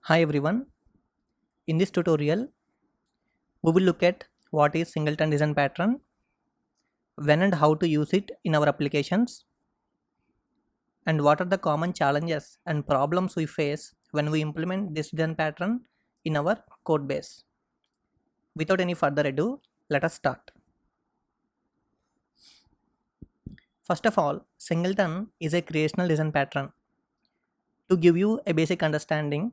Hi everyone, in this tutorial we will look at what is singleton design pattern, when and how to use it in our applications, and what are the common challenges and problems we face when we implement this design pattern in our code base. Without any further ado, let us start. First of all, singleton is a creational design pattern. To give you a basic understanding,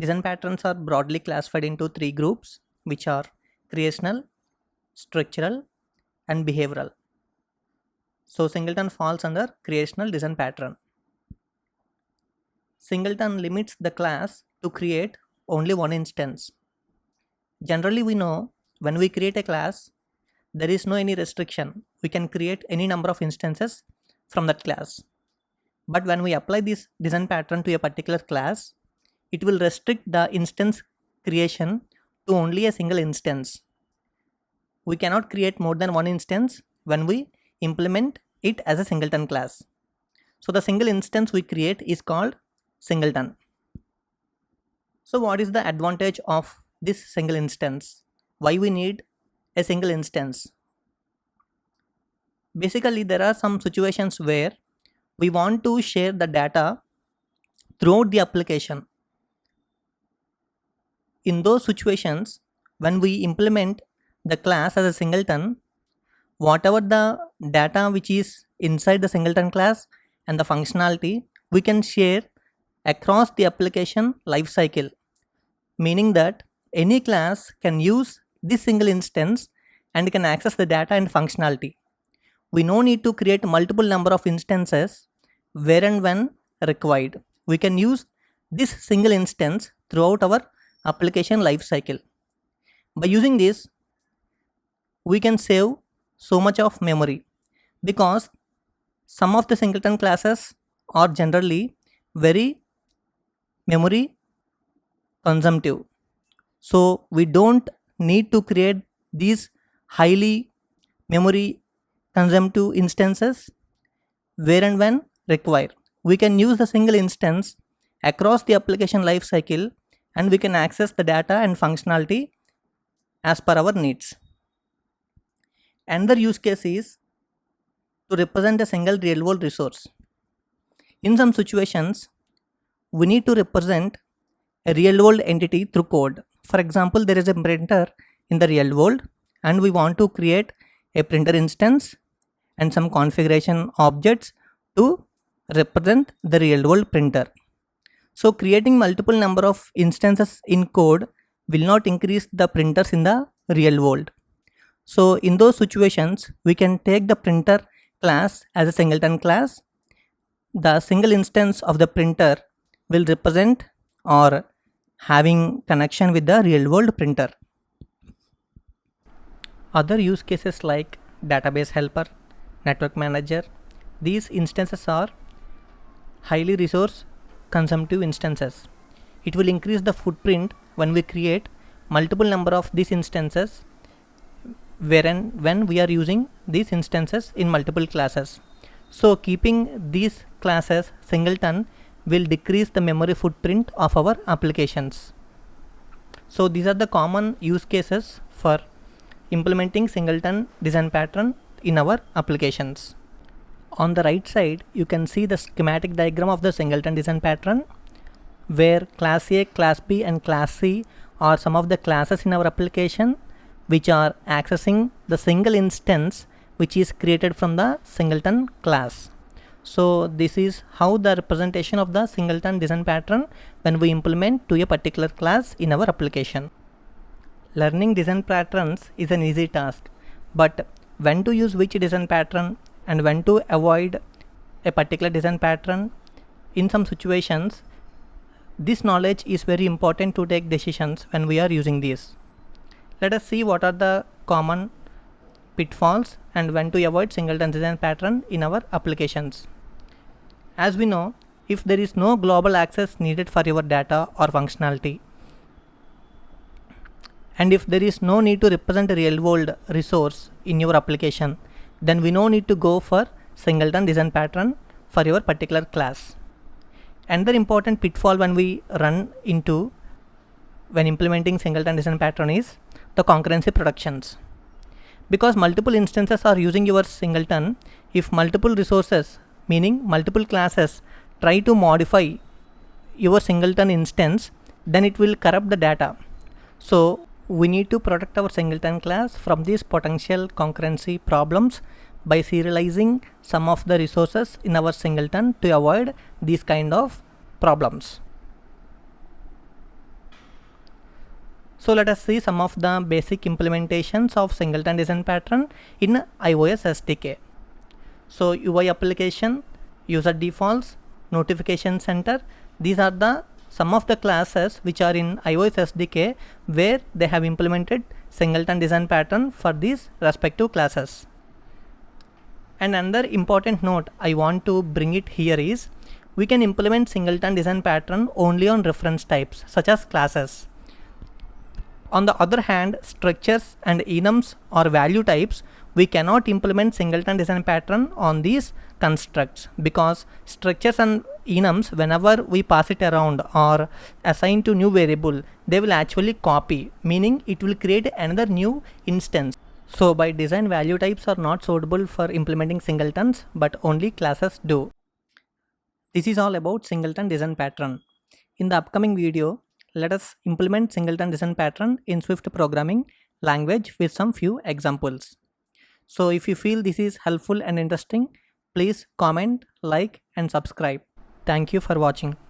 design patterns are broadly classified into three groups, which are creational, structural, and behavioral. So singleton falls under creational design pattern. Singleton limits the class to create only one instance. Generally we know when we create a class, there is no any restriction. We can create any number of instances from that class. But when we apply this design pattern to a particular class, it will restrict the instance creation to only a single instance. We cannot create more than one instance when we implement it as a singleton class. So the single instance we create is called singleton. So what is the advantage of this single instance? Why we need a single instance? Basically, there are some situations where we want to share the data throughout the application. In those situations, when we implement the class as a singleton, whatever the data which is inside the singleton class and the functionality, we can share across the application lifecycle, meaning that any class can use this single instance and can access the data and functionality. We no need to create multiple number of instances where and when required. We can use this single instance throughout our application lifecycle. By using this, we can save so much of memory because some of the singleton classes are generally very memory consumptive. So we don't need to create these highly memory consumptive instances where and when required. We can use the single instance across the application lifecycle and we can access the data and functionality as per our needs. Another use case is to represent a single real world resource. In some situations, we need to represent a real world entity through code. For example, there is a printer in the real world and we want to create a printer instance and some configuration objects to represent the real world printer. So creating multiple number of instances in code will not increase the printers in the real world. So in those situations, we can take the printer class as a singleton class. The single instance of the printer will represent or having connection with the real world printer. Other use cases like database helper, network manager, these instances are highly resource consumptive instances. It will increase the footprint when we create multiple number of these instances where and when we are using these instances in multiple classes. So keeping these classes singleton will decrease the memory footprint of our applications. So these are the common use cases for implementing singleton design pattern in our applications. On the right side, you can see the schematic diagram of the singleton design pattern where class A, class B and class C are some of the classes in our application which are accessing the single instance which is created from the singleton class. So this is how the representation of the singleton design pattern when we implement to a particular class in our application. Learning design patterns is an easy task, but when to use which design pattern and when to avoid a particular design pattern in some situations, this knowledge is very important to take decisions when we are using these. Let us see what are the common pitfalls and when to avoid singleton design pattern in our applications. As we know, if there is no global access needed for your data or functionality, and if there is no need to represent a real world resource in your application, then we no need to go for singleton design pattern for your particular class. Another important pitfall when we run into when implementing singleton design pattern is the concurrency productions. Because multiple instances are using your singleton, if multiple resources, meaning multiple classes, try to modify your singleton instance, then it will corrupt the data. So we need to protect our singleton class from these potential concurrency problems by serializing some of the resources in our singleton to avoid these kind of problems. So let us see some of the basic implementations of singleton design pattern in iOS SDK. So UI application, user defaults, notification center, these are the some of the classes which are in iOS SDK where they have implemented singleton design pattern for these respective classes. And another important note I want to bring it here is we can implement singleton design pattern only on reference types such as classes. On the other hand, structures and enums or value types, we cannot implement singleton design pattern on these constructs because structures and enums, whenever we pass it around or assign to new variable, they will actually copy, meaning it will create another new instance. So by design, value types are not suitable for implementing singletons, but only classes do. This is all about singleton design pattern. In the upcoming video, let us implement singleton design pattern in Swift programming language with some few examples. So if you feel this is helpful and interesting, please comment, like and subscribe. Thank you for watching.